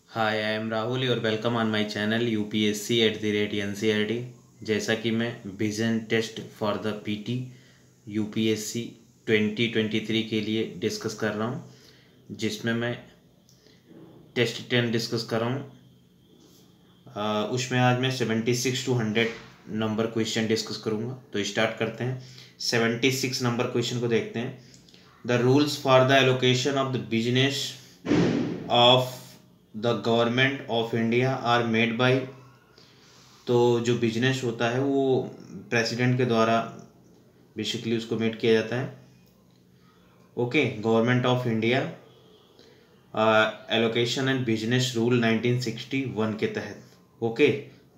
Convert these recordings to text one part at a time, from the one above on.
Hi I am Rahul और welcome on my channel UPSC@NCERT। जैसा कि मैं vision test for the PT UPSC 2023 के लिए डिस्कस कर रहा हूँ, जिसमें मैं टेस्ट 10 डिस्कस कर रहा हूँ। उसमें आज मैं 76 to 100 नंबर क्वेश्चन डिस्कस करूँगा। तो स्टार्ट करते हैं। 76 नंबर क्वेश्चन को देखते हैं। The rules for the allocation of the business of the government of India are made by. तो जो बिजनेस होता है वो प्रेसिडेंट के द्वारा बेसिकली उसको मेड किया जाता है। Okay, government of India allocation and business rule 1961 के तहत। ओके,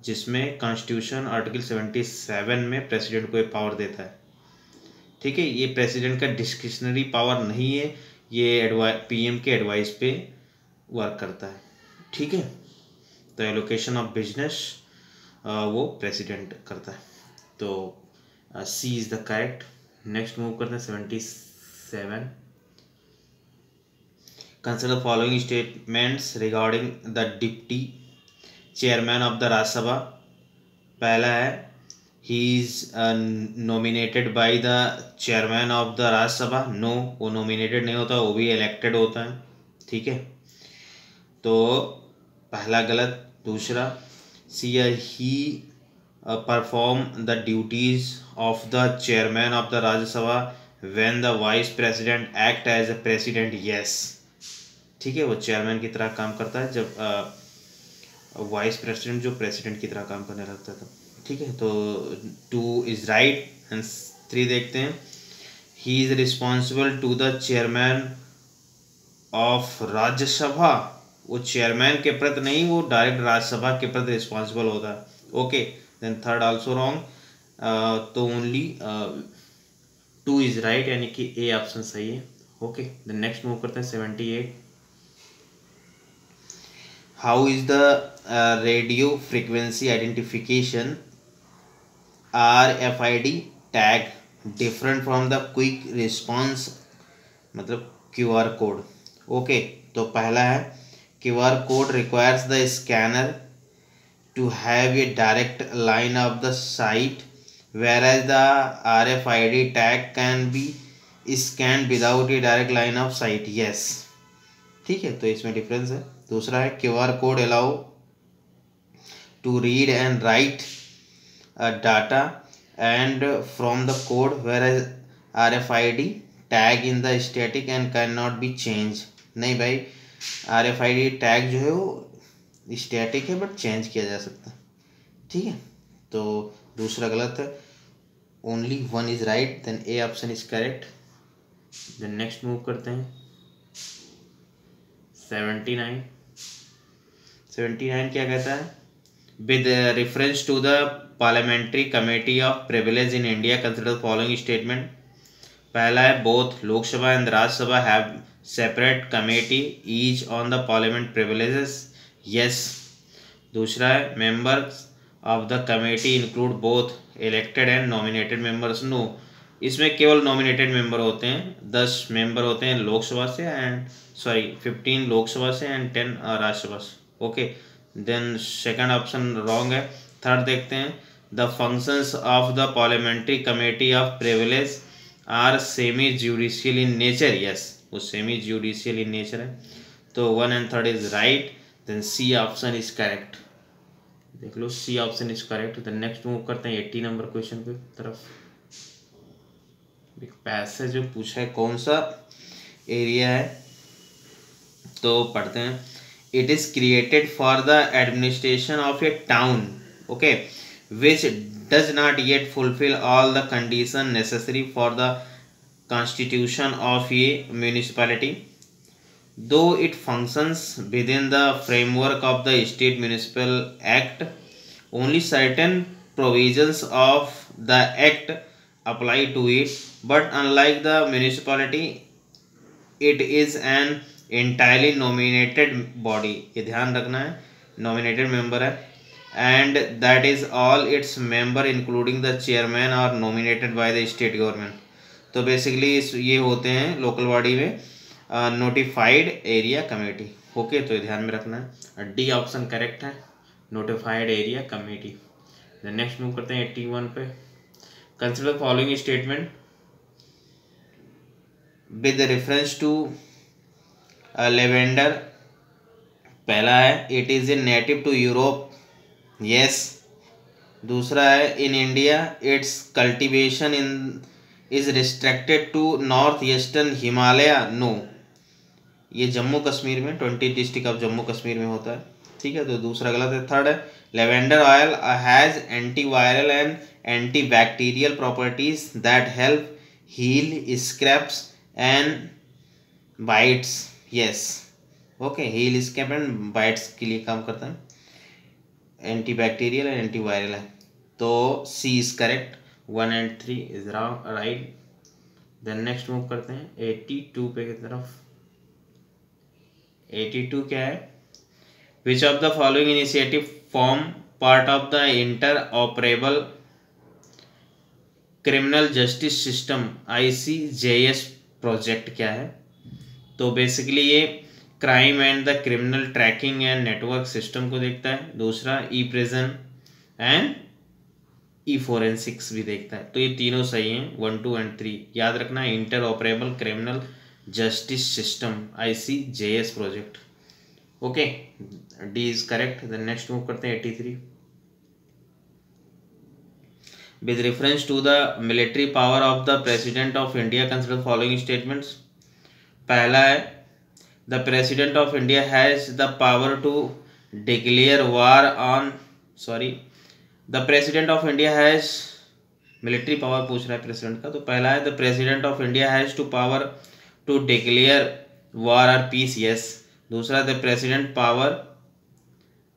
जिसमें कॉन्स्टिट्यूशन आर्टिकल 77 में प्रेसिडेंट को ये पावर देता है। ठीक है, ये प्रेसिडेंट का डिस्क्रिशनरी पावर नहीं है, ये PM के एडवाइस पे वर्क करता है। ठीक है, तो एलोकेशन ऑफ बिजनेस वो प्रेसिडेंट करता है। तो C is the correct. Next move करते हैं 77। Consider following statements regarding the deputy chairman of the Rajya Sabha. पहला है he is nominated by the chairman of the Rajya Sabha. No, वो नॉमिनेटेड नहीं होता, वो भी इलेक्टेड होता है। ठीक है, तो पहला गलत। दूसरा, C he perform the duties of the chairman of the Rajya Sabha when the vice president act as a president. Yes, ठीक है, वो चेयरमैन की तरह काम करता है जब वाइस प्रेसिडेंट जो प्रेसिडेंट की तरह काम करने लगता था। ठीक है, तो 2 इज राइट। एंड 3 देखते हैं। He is responsible to the chairman of Rajya Sabha. वो चेयरमैन के प्रति नहीं, वो डायरेक्ट राज्यसभा के प्रति रिस्पॉन्सिबल होता है। Okay, then third also wrong. तो ओनली 2 इज राइट, यानी कि A ऑप्शन सही है। ओके, देन नेक्स्ट मूव करते हैं 78। How is the radio frequency identification RFID tag different from the quick response मतलब QR कोड। ओके, तो पहला है QR code requires the scanner to have a direct line of the sight, whereas the RFID tag can be scanned without a direct line of sight. Yes, ठीक है, तो इसमें difference है। दूसरा है QR code allow to read and write data and from the code, whereas RFID tag in the static and cannot be changed। नहीं भाई, RFID tag जो है वो स्टैटिक है बट चेंज किया जा सकता है। ठीक है, तो दूसरा गलत है। Only 1 is right, then A option is correct. Then next move करते हैं 79। 79 क्या कहता है? With reference to the parliamentary committee of privilege in India consider following statement. पहला है both Lok Sabha and Rajya Sabha have separate committee each on the parliament privileges. Yes. दूसरा है members of the committee include both elected and nominated members. No, इसमें केवल nominated member होते हैं। 10 member होते हैं लोकसभा से एंड 15 लोकसभा से एंड 10 राज्यसभा से। Okay, then second option wrong है। थर्ड देखते हैं। The functions of the parliamentary committee of privilege are semi judicial in nature. Yes, वो सेमी जुडिशियल इन नेचर है। तो 1 and 3 is right, then C option is correct. देख लो, C option is correct. Then next move करते हैं 80 number question की तरफ। एक पैसेज जो पूछा है कौन सा एरिया है, तो पढ़ते हैं। It is created for the administration of A town, okay, which does not yet fulfill all the conditions necessary for the constitution of a municipality, though it functions within the framework of the State Municipal Act. Only certain provisions of the act apply to it, but unlike the municipality, it is an entirely nominated body। ये ध्यान रखना है, nominated member है, and that is all its member including the chairman are nominated by the state government। तो basically ये होते हैं local body में नोटिफाइड एरिया कमेटी। ओके, तो ये ध्यान में रखना है। डी ऑप्शन करेक्ट है, notified area committee. Next move करते हैं 81 पे। Consider following statement with reference to lavender. पहला है it is a native to Europe, yes. दूसरा है in India its cultivation in is restricted to north eastern Himalaya, no. ये जम्मू कश्मीर में 20 डिस्ट्रिक्ट ऑफ जम्मू कश्मीर में होता है, ठीक है, तो दूसरा गलत है। थर्ड है lavender oil has antiviral and antibacterial properties that help heal scraps and bites, yes. Okay, heal scrap and bites के लिए काम करता है, एंटीबैक्टीरियल एंड एंटीवायरल है, तो C is correct. 1 and 3 is right. Then next move करते हैं 82 पे की तरफ। 82 क्या है? Which of the following initiative form part of the inter operable criminal justice system ICJS project क्या है? तो बेसिकली ये crime and the criminal tracking and network system को देखता है। दूसरा E prison and E forensics भी देखता है। तो ये तीनों सही हैं, 1, 2 and 3 याद रखना। Inter operable criminal justice system ICJS project, okay, D is correct. Then next move करते हैं 83। With reference to the military power of the president of India consider following statements. पहला है the president of India has the power to declare war on, sorry, the president of India has, military power पूछ रहा है president का, तो पहला है the president of India has to power to declare war और पीस, यस। दूसरा the president power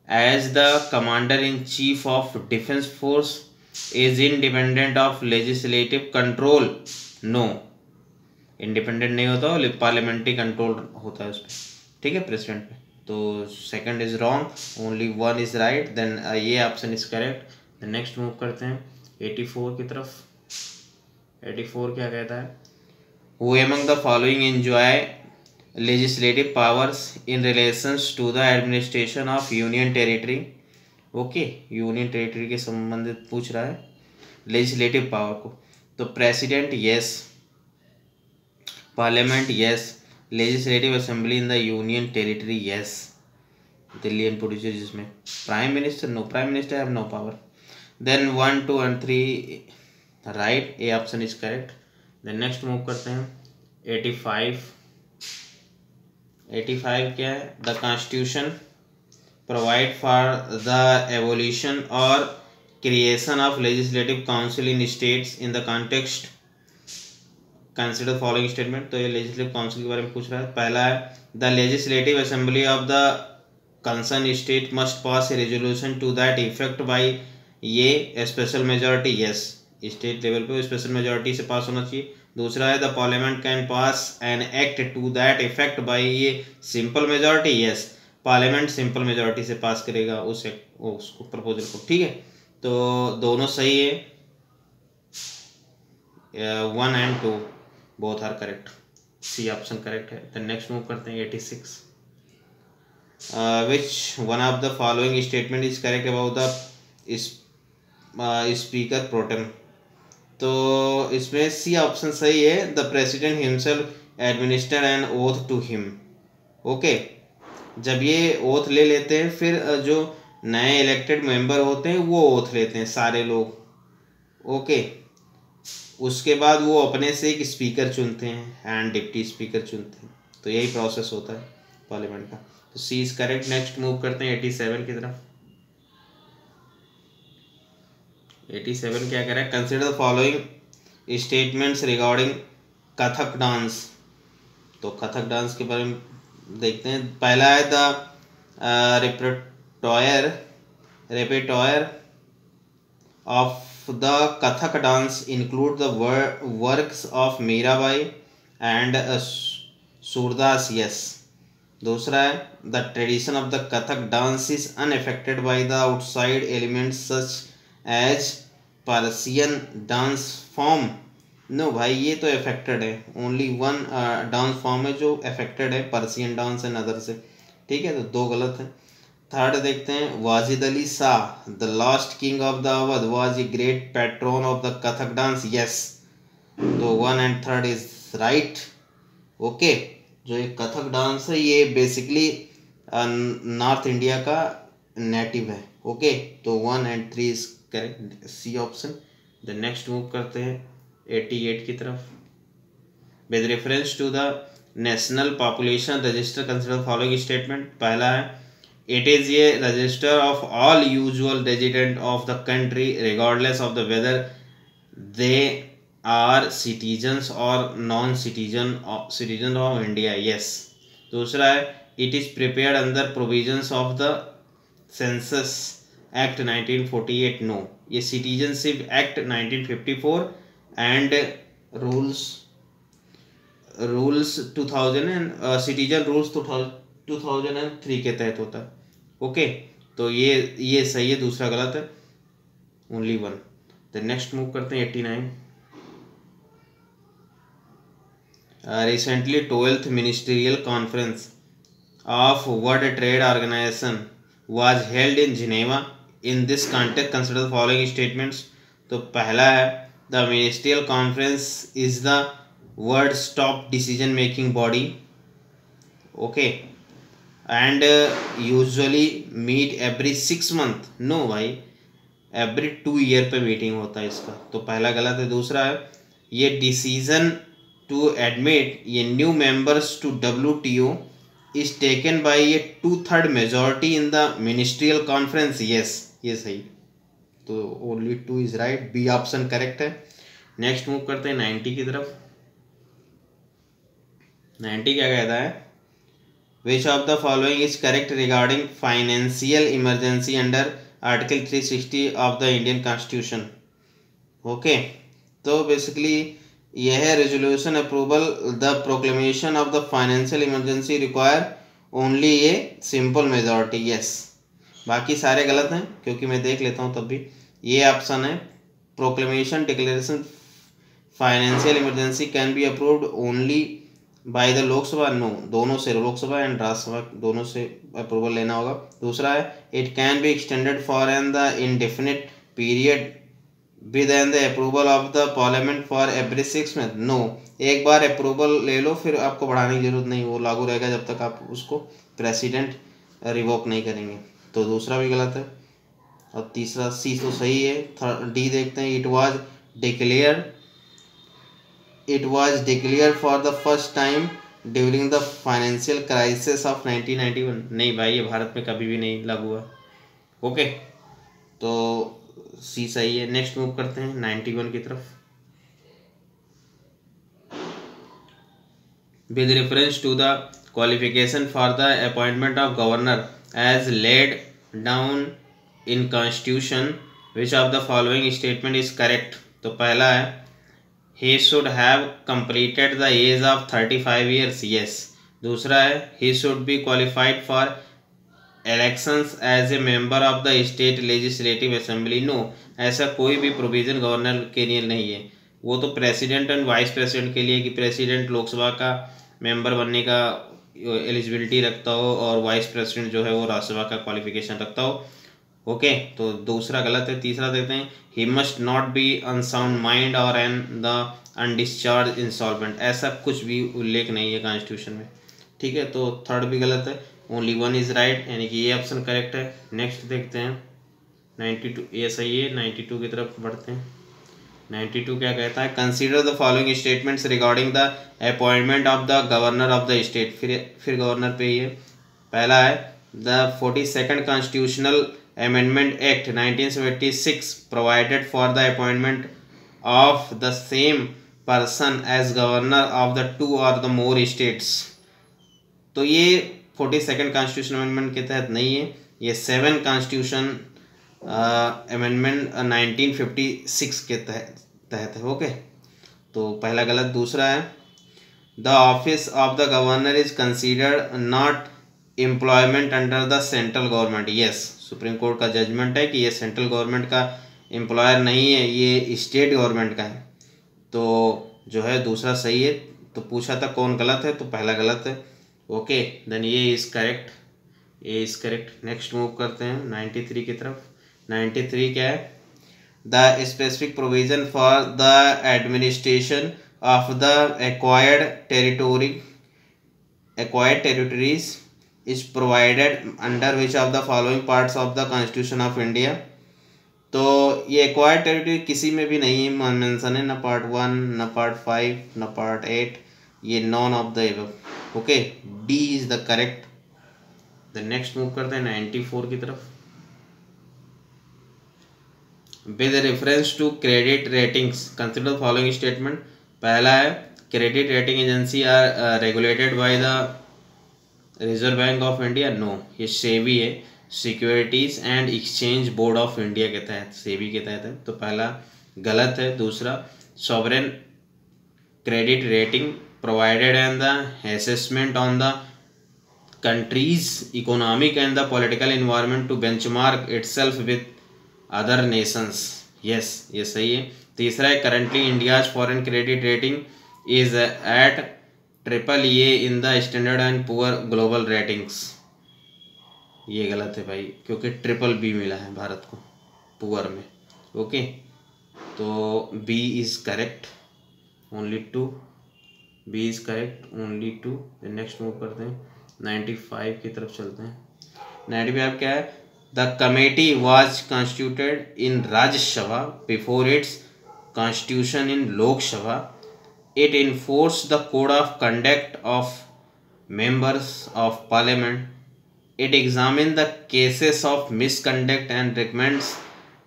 as the commander in chief of defence force is independent of legislative control, no. Independent नहीं होता, parliamentary control होता है उस पर, ठीक है, प्रेसिडेंट पे। तो second is wrong, only 1 is right. Then ये option is correct. Then next move करते हैं 84 की तरफ। 84 क्या कहता है? Who among the following enjoy legislative powers in relations to the administration of union territory, okay, union territory के संबंधित पूछ रहा है लेजिस्लेटिव पावर को। तो president, yes. Parliament, yes. Legislative assembly in the union territory, yes. Delhi and Puducherry जिसमें prime minister, no, prime minister have no power. Then 1, 2 and 3 right, A option is correct. Then next move करते हैं 85। 85 क्या है? The constitution provide for the evolution और creation of legislative council in states in the context consider following statement. तो ये legislative council के बारे में पूछ रहा है। पहला है the legislative assembly of the concern state must pass a resolution to that effect by, ये special majority, yes. State level पे स्पेशल मेजॉरिटी से पास होना चाहिए। दूसरा है the parliament can pass an act to that effect by, ये simple majority, yes. Parliament simple majority से pass करेगा उसको प्रपोजल को, ठीक है। तो दोनों सही है, 1 and 2 both are correct, C option correct है। तो नेक्स्ट मूव करते हैं 86। Which one of the following statement is correct about the speaker pro tem. तो इसमें सी ऑप्शन सही है, the president himself administer an oath to him, okay. जब ये ओथ ले लेते हैं फिर जो नए इलेक्टेड मेंबर होते हैं वो ओथ लेते हैं सारे लोग, ओके। उसके बाद वो अपने से एक स्पीकर चुनते हैं एंड डिप्टी स्पीकर चुनते हैं। तो यही प्रोसेस होता है पार्लियामेंट का। तो C is correct. Next move करते हैं 87 की तरफ। 87 क्या कह रहा है? Consider the following statements regarding Kathak dance. तो कथक डांस के बारे में देखते हैं। पहला है the repertoire of the Kathak dance include the works of Mirabai and Surdas, yes. दूसरा है the tradition of the Kathak dance is unaffected by the outside elements such as Persian dance form, no भाई ये तो affected है, only 1 dance form है जो affected है, Persian dance and other से। ठीक है, तो 2 गलत है। थर्ड देखते हैं, Wajid Ali Shah the last king of the Awadh was a great pattern of the Kathak dance, yes. तो 1 एंड 3 इज राइट। ओके, जो ये कथक डांस है ये बेसिकली नॉर्थ इंडिया का नेटिव है। ओके, तो 1 and 3 is correct, C option. The next move करते हैं 88 की तरफ। With reference to the national population register consider following statement. पहला है, it is a register of all usual resident of the country regardless of the whether they are citizens और non citizen of India, yes. दूसरा है, it is prepared under provisions of the census act 1948, no. ये citizenship act 1954 and rules 2000 and citizen rules 2003 के तहत होता है। Okay, तो ये सही है, दूसरा गलत है, ओनली 1। तो नेक्स्ट मूव करते हैं 89। Recently 12th ministerial conference of world trade organisation was held in Geneva. In this context consider following statements. तो पहला है, the ministerial conference is the world's top decision making body, okay, and usually meet every 6 month, no भाई, every 2 year पे meeting होता है इसका, तो पहला गलत है। दूसरा है, ये डिसीजन टू एडमिट ये new members to WTO is taken by ये 2/3 majority in the ministerial conference, yes, ये सही। तो only 2 is right, B option correct है। नेक्स्ट मूव करते हैं 90 की तरफ। 90 क्या कहता है, which of the following is correct regarding financial emergency under article 360 of the Indian constitution. Okay, तो बेसिकली यह है, resolution approval the proclamation of the financial emergency require only a simple majority, yes. बाकी सारे गलत हैं, क्योंकि मैं देख लेता हूँ तब भी। ये ऑप्शन है, proclamation declaration financial emergency can be approved only by the Lok Sabha, no, दोनों से, लोकसभा एंड राज्यसभा दोनों से अप्रूवल लेना होगा। दूसरा है, it can be extended for an the indefinite period with an the approval of the parliament for every 6 month, no. एक बार अप्रूवल ले लो, फिर आपको बढ़ाने की जरूरत नहीं, वो लागू रहेगा जब तक आप उसको प्रेसिडेंट रिवोक नहीं करेंगे। तो दूसरा भी गलत है। और तीसरा सी तो सही है। डी देखते हैं, It was declared for the first time during the financial crisis of 1991, नहीं भाई, ये भारत में कभी भी नहीं लागू हुआ। ओके, तो सी सही है। नेक्स्ट मूव करते हैं 91 की तरफ। With reference to the qualification for the appointment of governor as laid down in constitution, which of the following statement is correct. तो पहला है, he should have completed the age of 35 years, yes। दूसरा है, he should be qualified for elections as a member of the state legislative assembly, no। ऐसा कोई भी provision governor के लिए नहीं है, वो तो प्रेसिडेंट एंड वाइस प्रेसिडेंट के लिए, कि प्रेसिडेंट लोकसभा का मेंबर बनने का एलिजिबिलिटी रखता हो और वाइस प्रेसिडेंट जो है वो राज्यसभा का क्वालिफिकेशन रखता हो। ओके, तो दूसरा गलत है। तीसरा देते हैं, he must not be unsound mind और एन द अनडिस्चार्ज इंसॉल्वेंट, ऐसा कुछ भी उल्लेख नहीं है कॉन्स्टिट्यूशन में, ठीक है। तो थर्ड भी गलत है, ओनली 1 इज राइट, यानी कि ये ऑप्शन करेक्ट है। नेक्स्ट देखते हैं 92, ये सही है। 92 की तरफ बढ़ते हैं। 92 क्या कहता है, consider the following statements regarding the appointment of the governor of the state, फिर गवर्नर पे ही है। पहला है, the 42nd constitutional Amendment Act 1976 provided for the appointment of the same person as governor of the 2 or the more states। तो ये 42nd constitution amendment के तहत नहीं है, ये 7 कॉन्स्टिट्यूशन अमेंडमेंट 1956 के तहत है। ओके, तो पहला गलत। दूसरा है, the office of the governor is considered not employment under the central government, yes. Supreme court का जजमेंट है कि ये सेंट्रल गवर्नमेंट का एम्प्लॉयर नहीं है, ये स्टेट गवर्नमेंट का है, तो जो है दूसरा सही है। तो पूछा था कौन गलत है, तो पहला गलत है। ओके, देन ये is correct. A is correct. Next move करते हैं 93 की तरफ। 93 क्या है? The specific provision for the administration of the acquired territories is provided under which of the following parts of the Constitution of India? तो ये acquired territory किसी में भी नहीं मेंशन है, ना पार्ट 1, ना पार्ट 5, ना पार्ट 8, ये none of the above. Okay, D is the correct. The next move करते हैं 94 की तरफ। With reference to credit ratings consider the following statement. पहला है credit rating agency are regulated by the reserve bank of India. No, ये SEBI है, securities and exchange board of India के तहत, सेबी के तहत है, तो पहला गलत है। दूसरा, sovereign credit rating provided and the assessment on the countries economic and the political environment to benchmark itself with other nations. Yes, ये सही है। तीसरा है currently India's foreign credit rating is at AAA in the standard and poor global ratings. ये गलत है भाई, क्योंकि BBB मिला है भारत को पुअर में। ओके, तो B is correct, only 2, B is correct, only 2। Next move करते हैं 95 की तरफ चलते हैं। 95 क्या है? The committee was constituted in Rajya Sabha before it's constitution in Lok Sabha. It enforce the code of conduct of members of parliament. It examines the cases of misconduct and recommends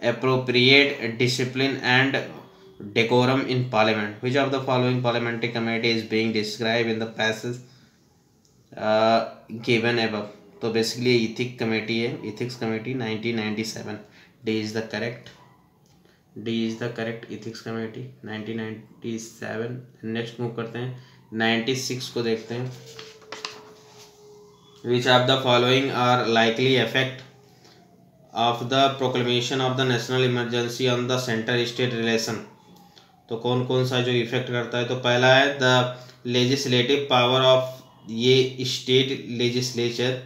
appropriate discipline and decorum in parliament. Which of the following parliamentary committee is being described in the passage given above? तो basically ethic committee है, ethics committee 1997। D is the correct, D is the correct, ethics committee 1997। Next move करते हैं 96 को देखते हैं। Which of the following are likely effect of the proclamation of the national emergency on the center-state relation? तो कौन कौन सा जो इफेक्ट करता है? तो पहला है द लेजिस्लेटिव पावर ऑफ ये state legislature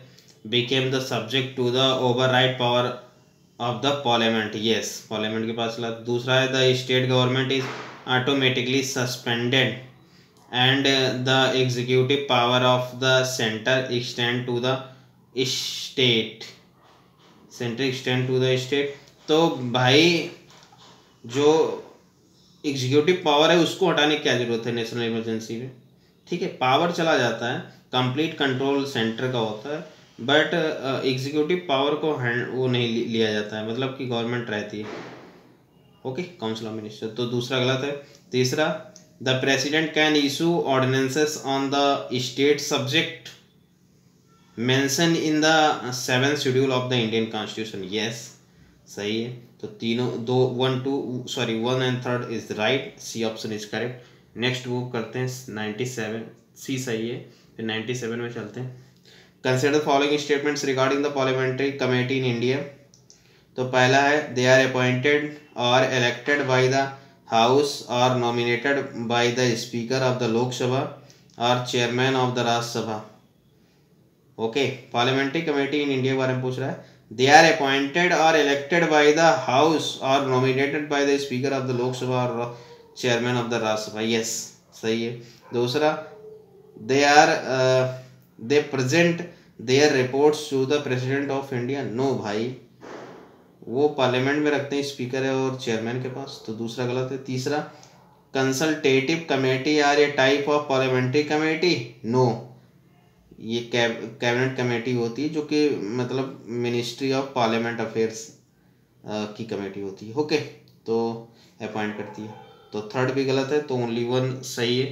became the subject to the override power of the parliament. Yes, parliament के पास। दूसरा है the state government is automatically suspended and the executive power of the center extend to the state, center extend to the state। तो भाई जो executive power है उसको हटाने की क्या जरूरत है नेशनल इमरजेंसी में? ठीक है, पावर चला जाता है, कंप्लीट कंट्रोल सेंटर का होता है, बट एग्जीक्यूटिव पावर को वो नहीं लिया जाता है, मतलब कि गवर्नमेंट रहती है। ओके, काउंसिल ऑफ मिनिस्टर, तो दूसरा गलत है। तीसरा, the president can issue ordinances on the state subject mentioned in the 7th schedule of the Indian Constitution। yes, सही है। तो तीनों 1 and 3 is right, C option is correct। Next move करते हैं 97, सी सही है। फिर 97 में चलते हैं। Consider the following statements regarding the parliamentary committee in India. तो पहला है दे आर अपॉइंटेड और elected by the House or nominated by the Speaker of the Lok Sabha or Chairman of the Rajya Sabha। Okay, Parliamentary Committee in India के बारे में पूछ रहा है। They are appointed or elected by the House or nominated by the Speaker of the Lok Sabha or Chairman of the Rajya Sabha। Yes, सही है। दूसरा, they present their reports to the President of India। No भाई, वो parliament में रखते हैं, speaker है और चेयरमैन के पास, तो दूसरा गलत है। तीसरा, consultative committee are a type of parliamentary committee. No, ये कैबिनेट कमेटी होती है जो कि मतलब मिनिस्ट्री ऑफ पार्लियामेंट अफेयर्स की कमेटी होती है। ओके, तो अपॉइंट करती है। तो थर्ड भी गलत है, तो ओनली 1 सही है,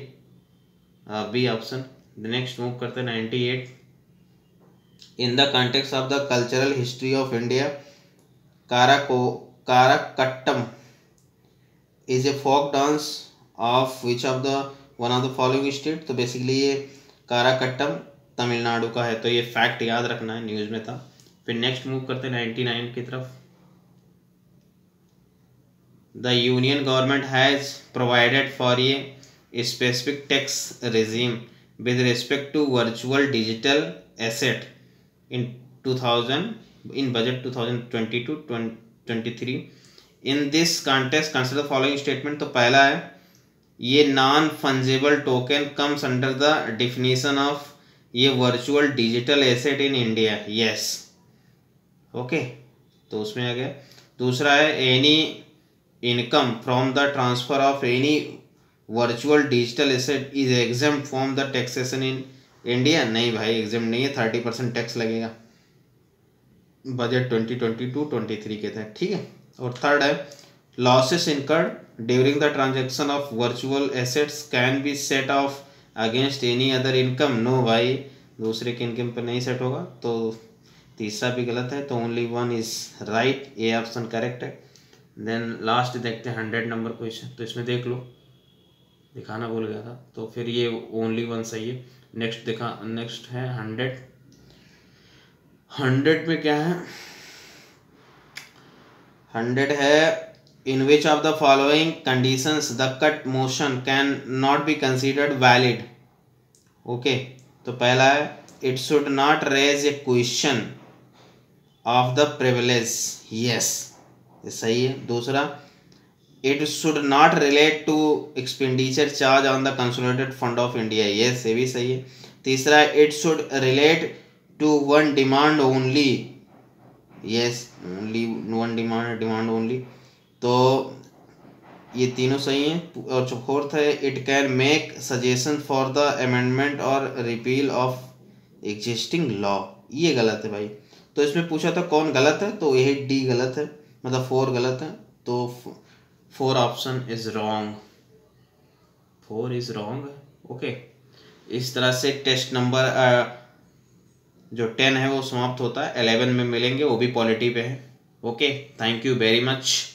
बी ऑप्शन। नेक्स्ट मूव करते हैं 98। इन the context of the cultural history of India, Karakattam is a folk dance of which of the one of the following state? तो बेसिकली ये काराकट्टम तमिलनाडु का है, तो ये फैक्ट याद रखना है, न्यूज़ में था। फिर नेक्स्ट मूव करते हैं 99 की तरफ। The union government has provided for a specific tax regime with respect to virtual digital asset in 2000 in budget 2022-23 in this context consider the following statement। तो पहला है ये non fungible token comes under the definition of ये virtual digital asset in India. Yes, okay, तो उसमें आ गया। दूसरा है any income from the transfer of any virtual digital asset is exempt from the taxation in India. नहीं भाई, exempt नहीं है, 30% टैक्स लगेगा बजट 2022-23 के तहत, ठीक है। और थर्ड है losses incurred during the transaction of virtual assets can be set off against any other income. No भाई, दूसरे के इनकम पर नहीं सेट होगा, तो तीसरा भी गलत है, तो only one is right, A option correct है। देन लास्ट देखते हैं 100 नंबर क्वेश्चन। तो इसमें देख लो, दिखाना भूल गया था, तो फिर ये ओनली वन सही है। नेक्स्ट है 100 में क्या है, 100 है in which of the following conditions the cut motion can not be considered valid। Okay, तो पहला है it should not raise a question of the privilege। Yes, ये सही है। दूसरा it should not relate to expenditure charge on the consolidated fund of India। Yes, ये भी सही है। तीसरा it should relate to one demand only। Yes, only one demand only, तो ये तीनों सही हैं। और जो फोर्थ है it can make suggestion for the amendment और रिपील ऑफ एग्जिस्टिंग लॉ। ये गलत है भाई। तो इसमें पूछा था कौन गलत है, तो यही डी गलत है, मतलब 4 गलत है, तो 4 option is wrong, 4 is wrong. Okay, इस तरह से टेस्ट नंबर जो 10 है वो समाप्त होता है। 11 में मिलेंगे, वो भी पॉलिटी पे है। Okay, thank you very much.